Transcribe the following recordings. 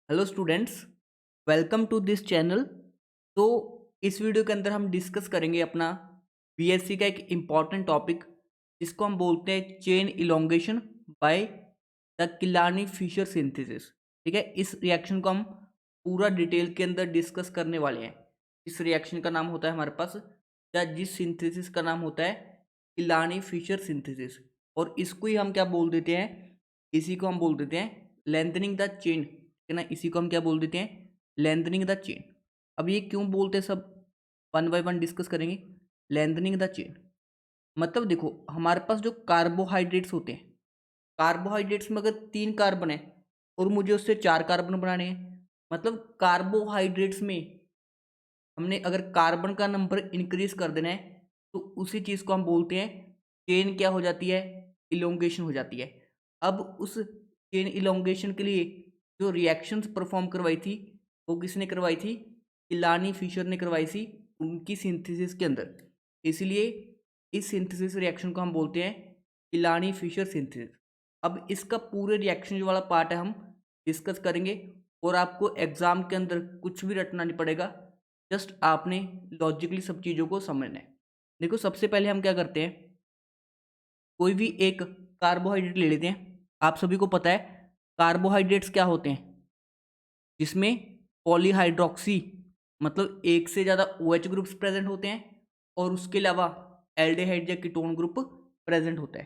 Hello students, welcome to this channel. तो इस video के अंदर हम डिस्कस करेंगे अपना बीएससी का एक इम्पॉर्टेंट टॉपिक जिसको हम बोलते हैं chain elongation by the Kiliani Fischer synthesis. ठीक है, इस रिएक्शन को हम पूरा डिटेल के अंदर डिस्कस करने वाले हैं। इस रिएक्शन का नाम होता है हमारे पास, या जिस सिंथेसिस का नाम होता है किलानी फिशर सिंथेसिस, और इसको ही हम क्या बोल देते हैं, इसी को हम बोल देते हैं लेंथनिंग द चेन। है ना, इसी को हम क्या बोल देते हैं, लेंथनिंग द चेन। अब ये क्यों बोलते हैं सब वन बाय वन डिस्कस करेंगे। लेंथनिंग द चेन मतलब देखो, हमारे पास जो कार्बोहाइड्रेट्स होते हैं, कार्बोहाइड्रेट्स में अगर 3 कार्बन है और मुझे उससे 4 कार्बन बनाने हैं, मतलब कार्बोहाइड्रेट्स में हमने अगर कार्बन का नंबर इंक्रीज कर देना है तो उसी चीज़ को हम बोलते हैं चेन क्या हो जाती है, इलोंगेशन हो जाती है। अब उस चेन इलोंगेशन के लिए जो रिएक्शंस परफॉर्म करवाई थी वो किसने करवाई थी, किलानी फिशर ने करवाई थी उनकी सिंथेसिस के अंदर। इसलिए इस सिंथेसिस रिएक्शन को हम बोलते हैं किलानी फिशर सिंथेसिस। अब इसका पूरे रिएक्शन जो वाला पार्ट है हम डिस्कस करेंगे, और आपको एग्जाम के अंदर कुछ भी रटना नहीं पड़ेगा, जस्ट आपने लॉजिकली सब चीज़ों को समझना है। देखो, सबसे पहले हम क्या करते हैं, कोई भी एक कार्बोहाइड्रेट ले लेते हैं। आप सभी को पता है कार्बोहाइड्रेट्स क्या होते हैं, जिसमें पॉलीहाइड्रोक्सी मतलब एक से ज़्यादा OH ग्रुप्स प्रेजेंट होते हैं, और उसके अलावा एल्डिहाइड या कीटोन ग्रुप प्रेजेंट होता है।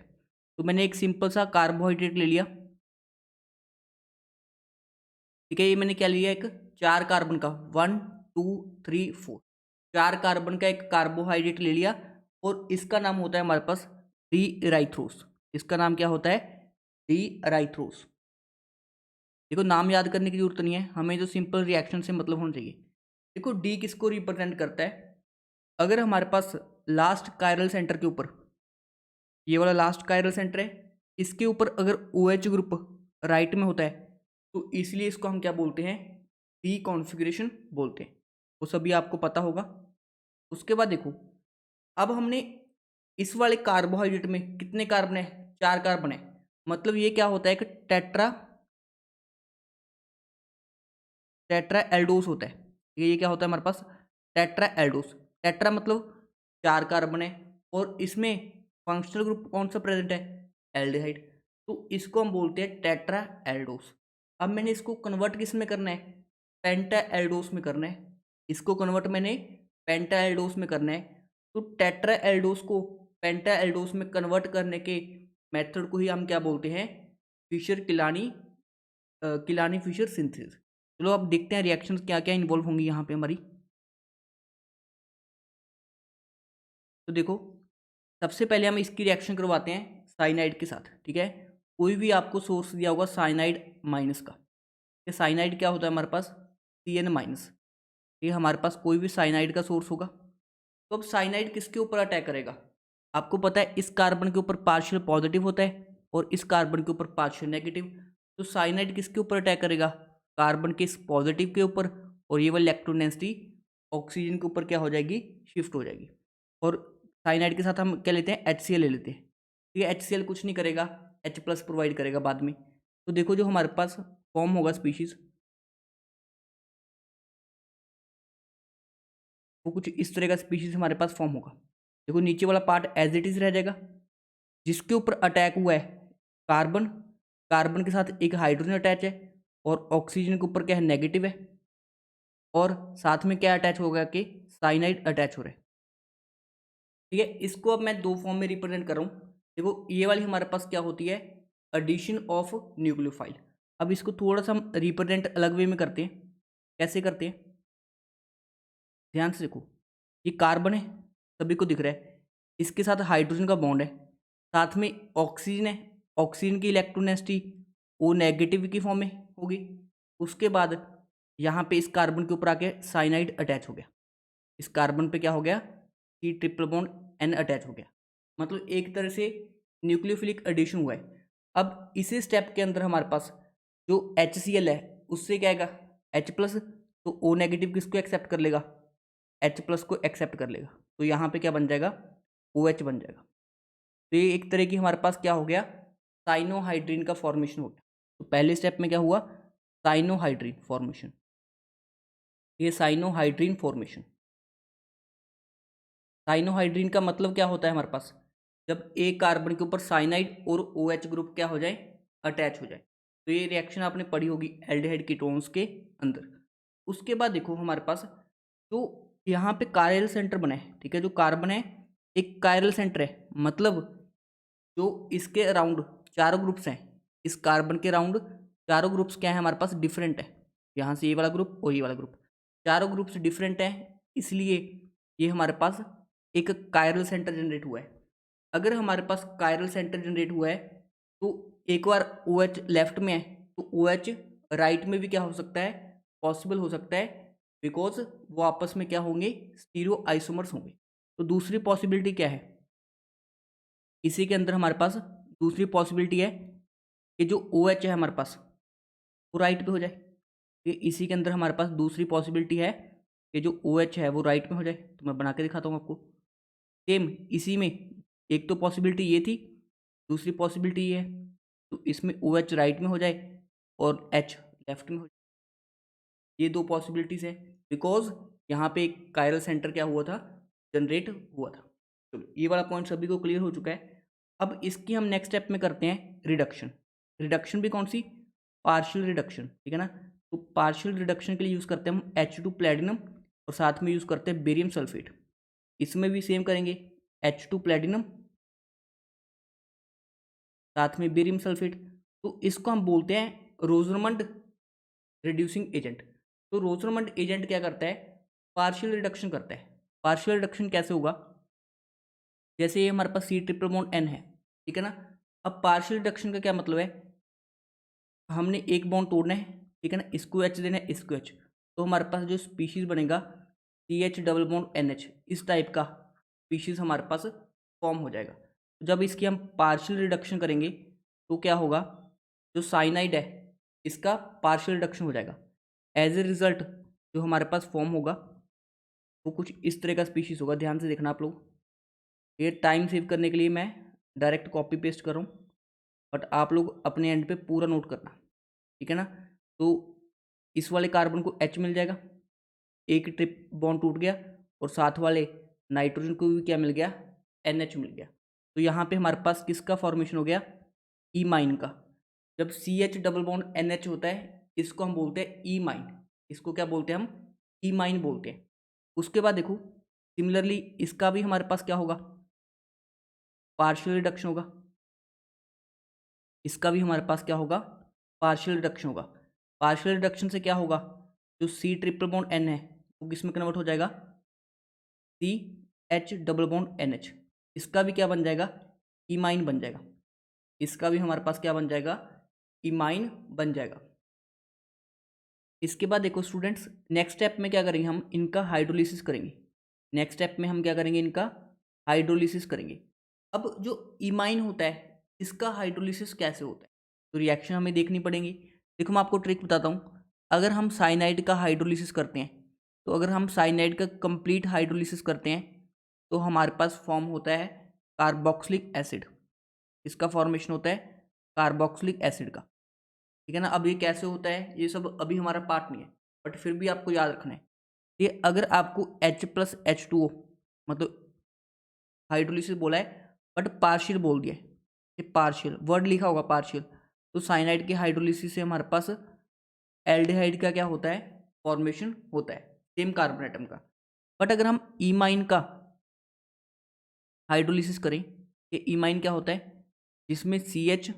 तो मैंने एक सिंपल सा कार्बोहाइड्रेट ले लिया। ठीक है, ये मैंने क्या लिया, एक 4 कार्बन का, 1 2 3 4, 4 कार्बन का एक कार्बोहाइड्रेट ले लिया, और इसका नाम होता है हमारे पास डी एराइथ्रोस। इसका नाम क्या होता है, डी एराइथ्रोस। देखो, नाम याद करने की जरूरत नहीं है, हमें जो सिंपल रिएक्शन से मतलब होना चाहिए। देखो, डी किसको रिप्रेजेंट करता है, अगर हमारे पास लास्ट कायरल सेंटर के ऊपर, ये वाला लास्ट कायरल सेंटर है, इसके ऊपर अगर OH ग्रुप राइट में होता है तो इसलिए इसको हम क्या बोलते हैं, डी कॉन्फ़िगरेशन बोलते हैं। वो सभी आपको पता होगा। उसके बाद देखो, अब हमने इस वाले कार्बोहाइड्रेट में कितने कार्बन है, 4 कार्बन है, मतलब ये क्या होता है, एक टेट्रा टेट्रा एल्डोस होता है। ये क्या होता है हमारे पास, टेट्रा एल्डोस। टेट्रा मतलब 4 कार्बन है, और इसमें फंक्शनल ग्रुप कौन सा प्रेजेंट है, एल्डिहाइड। तो इसको हम बोलते हैं टेट्रा एल्डोस। अब मैंने इसको कन्वर्ट किस में करना है, पेंटा एल्डोस में करना है। इसको कन्वर्ट मैंने पेंटा एल्डोस में करना है। तो टेट्रा एल्डोस को पेंटा एल्डोस में कन्वर्ट करने के मेथड को ही हम क्या बोलते हैं, फिशर किलानी किलानी फिशर सिंथेसिस। चलो अब देखते हैं रिएक्शंस क्या क्या इन्वॉल्व होंगी यहाँ पे हमारी। तो देखो, सबसे पहले हम इसकी रिएक्शन करवाते हैं साइनाइड के साथ। ठीक है, कोई भी आपको सोर्स दिया होगा साइनाइड माइनस का, ये साइनाइड क्या होता है हमारे पास, CN माइनस। ये हमारे पास कोई भी साइनाइड का सोर्स होगा। तो अब साइनाइड किसके ऊपर अटैक करेगा, आपको पता है इस कार्बन के ऊपर पार्शियल पॉजिटिव होता है और इस कार्बन के ऊपर पार्शियल नेगेटिव। तो साइनाइड किसके ऊपर अटैक करेगा, कार्बन के इस पॉजिटिव के ऊपर, और ये वाली इलेक्ट्रॉन डेंसिटी ऑक्सीजन के ऊपर क्या हो जाएगी, शिफ्ट हो जाएगी। और साइनाइड के साथ हम क्या लेते हैं, HCl ले लेते हैं। ठीक है, HCl कुछ नहीं करेगा, H+ प्रोवाइड करेगा बाद में। तो देखो, जो हमारे पास फॉर्म होगा स्पीशीज, वो कुछ इस तरह का स्पीशीज हमारे पास फॉर्म होगा। देखो, नीचे वाला पार्ट एज इट इज रह जाएगा, जिसके ऊपर अटैक हुआ है कार्बन, कार्बन के साथ एक हाइड्रोजन अटैच है, और ऑक्सीजन के ऊपर क्या है, नेगेटिव है, और साथ में क्या अटैच होगा कि साइनाइड अटैच हो रहा है। ठीक है, इसको अब मैं 2 फॉर्म में रिप्रेजेंट कर रहा हूँ। देखो, ये वाली हमारे पास क्या होती है, एडिशन ऑफ न्यूक्लियोफाइल। अब इसको थोड़ा सा हम रिप्रेजेंट अलग वे में करते हैं। कैसे करते हैं, ध्यान से देखो, ये कार्बन है, सभी को दिख रहा है, इसके साथ हाइड्रोजन का बॉन्ड है, साथ में ऑक्सीजन है, ऑक्सीजन की इलेक्ट्रॉन डेंसिटी वो नेगेटिव की फॉर्म में होगी। उसके बाद यहाँ पे इस कार्बन के ऊपर आके साइनाइड अटैच हो गया, इस कार्बन पे क्या हो गया, C triple bond N attach हो गया, मतलब एक तरह से न्यूक्लियोफिलिक एडिशन हुआ है। अब इसी स्टेप के अंदर हमारे पास जो HCl है उससे क्या आएगा, H+, तो O नेगेटिव किसको एक्सेप्ट कर लेगा, H+ को एक्सेप्ट कर लेगा, तो यहाँ पे क्या बन जाएगा, OH बन जाएगा। तो ये एक तरह की हमारे पास क्या हो गया, साइनोहाइड्रिन का फॉर्मेशन हो गया। तो पहले स्टेप में क्या हुआ, साइनोहाइड्रीन फॉर्मेशन, ये साइनोहाइड्रीन फॉर्मेशन। साइनोहाइड्रीन का मतलब क्या होता है हमारे पास, जब एक कार्बन के ऊपर साइनाइड और OH ग्रुप क्या हो जाए, अटैच हो जाए। तो ये रिएक्शन आपने पढ़ी होगी एल्डिहाइड कीटोन्स के अंदर। उसके बाद देखो हमारे पास जो यहाँ पे कायरल सेंटर बना है, ठीक है, जो कार्बन है एक कायरल सेंटर है, मतलब जो इसके अराउंड चारों ग्रुप्स हैं, इस कार्बन के अराउंड चारों ग्रुप्स क्या है हमारे पास, डिफरेंट है। यहाँ से ये वाला ग्रुप और ये वाला ग्रुप, चारों ग्रुप्स डिफरेंट है, इसलिए ये हमारे पास एक कायरल सेंटर जनरेट हुआ है। अगर हमारे पास कायरल सेंटर जनरेट हुआ है तो एक बार OH लेफ्ट में है तो OH राइट में भी क्या हो सकता है, पॉसिबल हो सकता है, बिकॉज वो आपस में क्या होंगे, स्टीरियो आइसोमर्स होंगे। तो दूसरी पॉसिबिलिटी क्या है, इसी के अंदर हमारे पास दूसरी पॉसिबिलिटी है कि जो OH है हमारे पास वो राइट पे हो जाए। ये इसी के अंदर हमारे पास दूसरी पॉसिबिलिटी है कि जो OH है वो राइट में हो जाए। तो मैं बना के दिखाता हूँ आपको। सेम इसी में एक तो पॉसिबिलिटी ये थी, दूसरी पॉसिबिलिटी ये है, तो इसमें OH राइट में हो जाए और H लेफ्ट में हो जाए। ये दो पॉसिबिलिटीज़ है, बिकॉज यहाँ पे एक कायरल सेंटर क्या हुआ था, जनरेट हुआ था। चलो ये वाला पॉइंट सभी को क्लियर हो चुका है। अब इसकी हम नेक्स्ट स्टेप में करते हैं रिडक्शन। रिडक्शन भी कौन सी, पार्शियल रिडक्शन, ठीक है ना। तो पार्शियल रिडक्शन के लिए यूज़ करते हैं हम H2 प्लेटिनम और साथ में यूज़ करते हैं बेरियम सल्फेट। इसमें भी सेम करेंगे, H2 प्लेटिनम साथ में बेरियम सल्फेट। तो इसको हम बोलते हैं रोजरमंड रिड्यूसिंग एजेंट। तो रोजरमंड एजेंट क्या करता है, पार्शियल रिडक्शन करता है। पार्शियल रिडक्शन कैसे होगा, जैसे ये हमारे पास C ट्रिपल बॉन्ड N है, ठीक है ना। अब पार्शियल रिडक्शन का क्या मतलब है, हमने एक बॉन्ड तोड़ना है, ठीक है ना, इसको H देना है, इसको H, तो हमारे पास जो स्पीशीज बनेगा CH डबल बॉन्ड NH, इस टाइप का स्पीशीज हमारे पास फॉर्म हो जाएगा। जब इसकी हम पार्शियल रिडक्शन करेंगे तो क्या होगा, जो साइनाइड है इसका पार्शियल रिडक्शन हो जाएगा। एज ए रिजल्ट जो हमारे पास फॉर्म होगा वो कुछ इस तरह का स्पीशीज होगा। ध्यान से देखना आप लोग, ये टाइम सेव करने के लिए मैं डायरेक्ट कॉपी पेस्ट कर रहा हूँ, बट आप लोग अपने एंड पे पूरा नोट करना, ठीक है ना। तो इस वाले कार्बन को H मिल जाएगा, एक ट्रिप बॉन्ड टूट गया, और साथ वाले नाइट्रोजन को भी क्या मिल गया, NH मिल गया। तो यहाँ पे हमारे पास किसका फॉर्मेशन हो गया, ईमाइन का। जब CH डबल बॉन्ड NH होता है इसको हम बोलते हैं ईमाइन, इसको क्या बोलते हैं हम, ईमाइन बोलते हैं। उसके बाद देखो सिमिलरली इसका भी हमारे पास क्या होगा, पार्शियल रिडक्शन होगा। इसका भी हमारे पास क्या होगा, पार्शियल रिडक्शन होगा। पार्शियल रिडक्शन से क्या होगा, जो C ट्रिपल बॉन्ड N है वो किस में कन्वर्ट हो जाएगा, CH डबल बॉन्ड NH। इसका भी क्या बन जाएगा, ईमाइन बन जाएगा। इसका भी हमारे पास क्या बन जाएगा, ईमाइन बन जाएगा। इसके बाद देखो स्टूडेंट्स, नेक्स्ट स्टेप में क्या करेंगे, हम इनका हाइड्रोलिसिस करेंगे। नेक्स्ट स्टेप में हम क्या करेंगे, इनका हाइड्रोलिसिस करेंगे। अब जो ईमाइन होता है इसका हाइड्रोलिसिस कैसे होता है, तो रिएक्शन हमें देखनी पड़ेगी। देखो मैं आपको ट्रिक बताता हूँ, अगर हम साइनाइड का हाइड्रोलिसिस करते हैं, तो अगर हम साइनाइड का कंप्लीट हाइड्रोलिसिस करते हैं तो हमारे पास फॉर्म होता है कार्बोक्सिलिक एसिड। इसका फॉर्मेशन होता है कार्बोक्सिलिक एसिड का, ठीक है ना। अब ये कैसे होता है ये सब अभी हमारा पार्ट नहीं है, बट फिर भी आपको याद रखना है। ये अगर आपको H+H2O मतलब हाइड्रोलिसिस बोला है बट पार्शियल बोल दिया है, ये पार्शियल वर्ड लिखा होगा पार्शियल, तो साइनाइड के हाइड्रोलिसिस से हमारे पास एल्डिहाइड का क्या होता है, फॉर्मेशन होता है, सेम कार्बन एटम का। बट अगर हम ईमाइन का हाइड्रोलिसिस करें, ये ईमाइन क्या होता है, जिसमें CH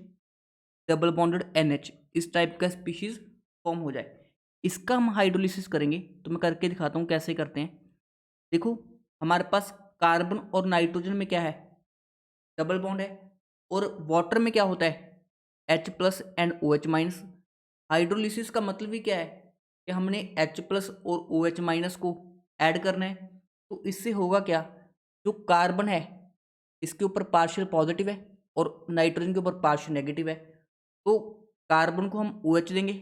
डबल बॉन्डेड NH इस टाइप का स्पीशीज फॉर्म हो जाए, इसका हम हाइड्रोलिसिस करेंगे। तो मैं करके दिखाता हूँ कैसे करते हैं। देखो हमारे पास कार्बन और नाइट्रोजन में क्या है, डबल बॉन्ड है, और वाटर में क्या होता है, H+and OH-। हाइड्रोलिसिस का मतलब ही क्या है कि हमने H+ और OH- को ऐड करना है। तो इससे होगा क्या, जो कार्बन है इसके ऊपर पार्शियल पॉजिटिव है और नाइट्रोजन के ऊपर पार्शियल नेगेटिव है, तो कार्बन को हम OH देंगे,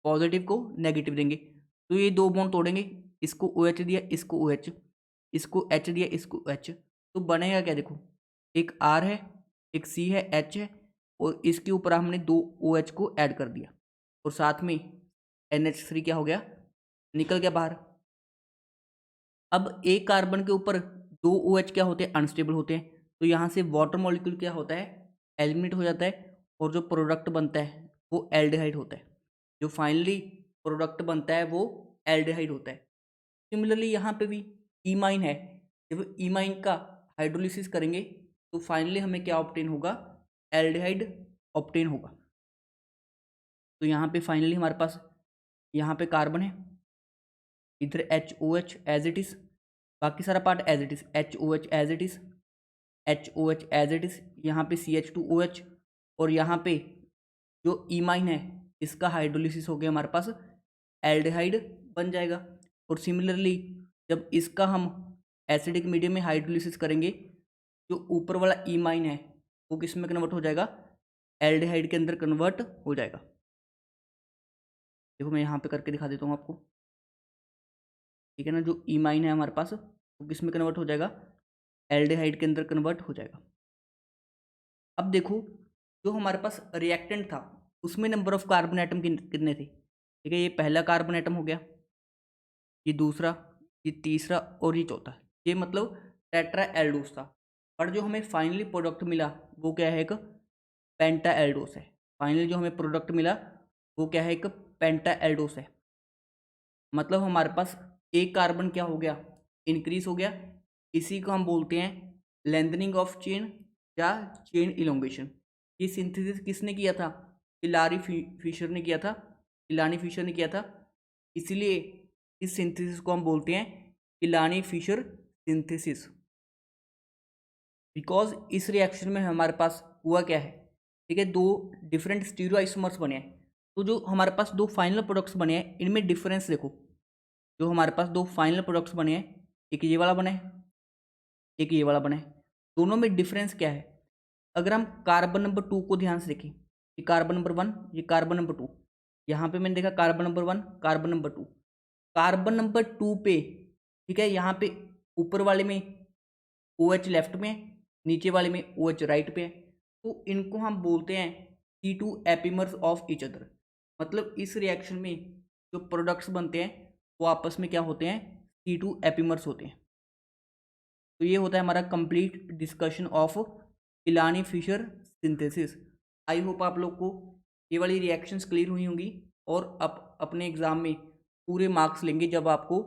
पॉजिटिव को नेगेटिव देंगे, तो ये दो बॉन्ड तोड़ेंगे, इसको OH दिया, इसको OH, इसको H दिया, इसको H, तो बनेगा क्या, देखो एक R है, एक C है, H है, और इसके ऊपर हमने दो OH को ऐड कर दिया, और साथ में NH3 क्या हो गया, निकल गया बाहर। अब एक कार्बन के ऊपर 2 OH क्या होते हैं, अनस्टेबल होते हैं, तो यहाँ से वाटर मॉलिक्यूल क्या होता है, एलिमिनेट हो जाता है, और जो प्रोडक्ट बनता है वो एल्डिहाइड होता है। जो फाइनली प्रोडक्ट बनता है वो एल्डिहाइड होता है। सिमिलरली यहाँ पे भी ईमाइन है, जब ईमाइन का हाइड्रोलिसिस करेंगे तो फाइनली हमें क्या ऑब्टेन होगा, एल्डिहाइड ऑब्टेन होगा। तो यहाँ पे फाइनली हमारे पास यहाँ पे कार्बन है, इधर HOH एज इट इज़, बाकी सारा part as it is, HOH as it is, HOH as it is, यहाँ पे CH2OH, और यहाँ पे जो ईमाइन है इसका हाइड्रोलिसिस हो गया हमारे पास, एल्डिहाइड बन जाएगा। और सिमिलरली जब इसका हम एसिडिक मीडियम में हाइड्रोलिसिस करेंगे, जो ऊपर वाला ईमाइन है वो किस में कन्वर्ट हो जाएगा, एल्डिहाइड के अंदर कन्वर्ट हो जाएगा। देखो मैं यहाँ पे करके दिखा देता हूँ आपको, ठीक है ना। जो ईमाइन है हमारे पास वो किस में कन्वर्ट हो जाएगा, एल्डिहाइड के अंदर कन्वर्ट हो जाएगा। अब देखो जो हमारे पास रिएक्टेंट था उसमें नंबर ऑफ कार्बन एटम कितने थे, ठीक है। ये पहला कार्बन एटम हो गया, ये दूसरा, ये तीसरा और ये चौथा, ये मतलब टेट्रा एल्डोस था। पर जो हमें फाइनली प्रोडक्ट मिला वो क्या है, एक पेंटा एल्डोस है। फाइनली जो हमें प्रोडक्ट मिला वो क्या है, एक पेंटा एल्डोस है। मतलब हमारे पास एक कार्बन क्या हो गया, इंक्रीज हो गया। इसी को हम बोलते हैं लेंथनिंग ऑफ चेन या चेन इलोंगेशन। ये सिंथेसिस किसने किया था, इलारी फिशर ने किया था, इलानी फिशर ने किया था। इसलिए इस सिंथेसिस को हम बोलते हैं इलानी फिशर सिंथेसिस। बिकॉज इस रिएक्शन में हमारे पास हुआ क्या है, ठीक है, दो डिफरेंट स्टीरियो आइसोमर्स बने हैं। तो जो हमारे पास दो फाइनल प्रोडक्ट्स बने हैं इनमें डिफरेंस देखो। जो हमारे पास दो फाइनल प्रोडक्ट्स बने हैं, एक ये वाला बना है, एक ये वाला बना है, दोनों में डिफरेंस क्या है। अगर हम कार्बन नंबर 2 को ध्यान से देखें, ये कार्बन नंबर 1, ये कार्बन नंबर 2, यहाँ पे मैंने देखा carbon number 1, carbon number 2, carbon number 2 पे, ठीक है, यहाँ पे ऊपर वाले में OH लेफ्ट में है, नीचे वाले में OH राइट पे है। तो इनको हम बोलते हैं C2 epimers of each other. मतलब इस रिएक्शन में जो प्रोडक्ट्स बनते हैं वो आपस में क्या होते हैं, C2 एपिमर्स होते हैं। तो ये होता है हमारा complete discussion of Kiliani Fischer synthesis. I hope आप लोग को ये वाली रिएक्शंस क्लियर हुई होंगी और अपने एग्जाम में पूरे मार्क्स लेंगे जब आपको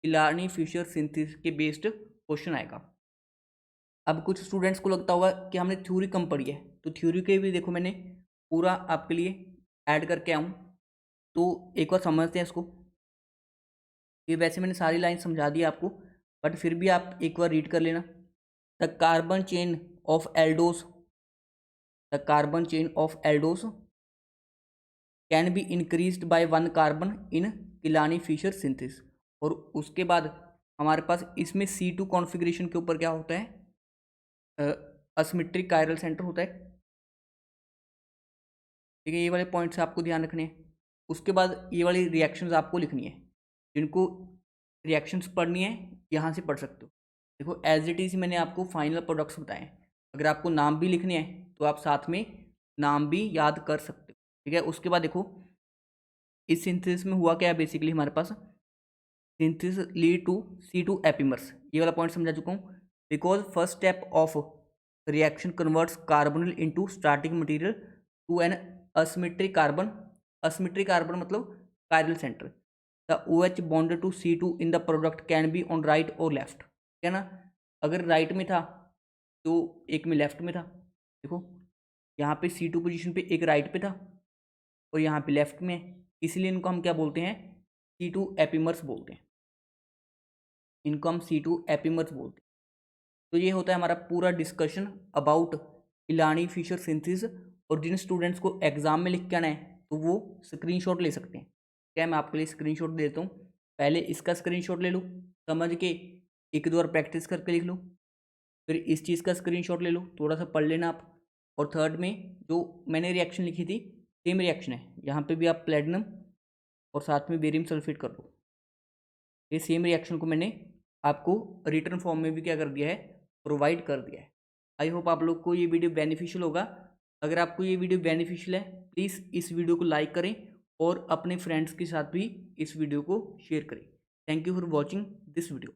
इलानी फिशर सिंथेसिस के बेस्ड क्वेश्चन आएगा। अब कुछ स्टूडेंट्स को लगता होगा कि हमने थ्योरी कम पढ़ी है, तो थ्योरी के भी देखो मैंने पूरा आपके लिए ऐड करके आऊँ, तो एक बार समझते हैं इसको। ये वैसे मैंने सारी लाइन समझा दी आपको, बट फिर भी आप एक बार रीड कर लेना। The carbon chain of aldose, the carbon chain of aldose can be increased by 1 carbon in Kiliani Fischer synthesis. और उसके बाद हमारे पास इसमें C2 कॉन्फ़िगरेशन के ऊपर क्या होता है, असिमेट्रिक कायरल सेंटर होता है, ठीक है। ये वाले पॉइंट्स आपको ध्यान रखने हैं। उसके बाद ये वाली रिएक्शंस आपको लिखनी है, जिनको रिएक्शंस पढ़नी है यहाँ से पढ़ सकते हो। देखो एज इट इज़ मैंने आपको फाइनल प्रोडक्ट्स बताए, अगर आपको नाम भी लिखने हैं तो आप साथ में नाम भी याद कर सकते हो, ठीक है। उसके बाद देखो इस सिंथेसिस में हुआ क्या है, बेसिकली हमारे पास synthesis lead to C2 epimers, ये वाला पॉइंट समझा चुका हूँ। Because first step of reaction converts carbonyl into starting material to an asymmetric carbon. Asymmetric carbon मतलब chiral centre. The OH bonded to C2 in the product can be on right और left, ठीक है ना। अगर right में था तो एक में लेफ्ट में था। देखो यहाँ पे C2 पोजीशन पे एक राइट पे था और यहाँ पे लेफ्ट में, इसलिए इनको हम क्या बोलते हैं, C2 एपिमर्स बोलते हैं। इनको हम C2 एपिमर्स बोलते हैं। तो ये होता है हमारा पूरा डिस्कशन अबाउट इलानी फिशर सिंथेसिस। और जिन स्टूडेंट्स को एग्जाम में लिख के आना है तो वो स्क्रीनशॉट ले सकते हैं। क्या मैं आपके लिए स्क्रीनशॉट दे देता हूँ, पहले इसका स्क्रीनशॉट ले लो, समझ के एक दो बार प्रैक्टिस करके लिख लो, फिर इस चीज़ का स्क्रीनशॉट ले लो, थोड़ा सा पढ़ लेना आप। और थर्ड में जो मैंने रिएक्शन लिखी थी सेम रिएक्शन है, यहाँ पे भी आप प्लेटिनम और साथ में बेरियम सल्फेट कर दो। ये सेम रिएक्शन को मैंने आपको रिटर्न फॉर्म में भी क्या कर दिया है, प्रोवाइड कर दिया है। आई होप आप लोग को ये वीडियो बेनिफिशियल होगा। अगर आपको ये वीडियो बेनिफिशियल है प्लीज़ इस वीडियो को लाइक करें और अपने फ्रेंड्स के साथ भी इस वीडियो को शेयर करें। Thank you for watching this video.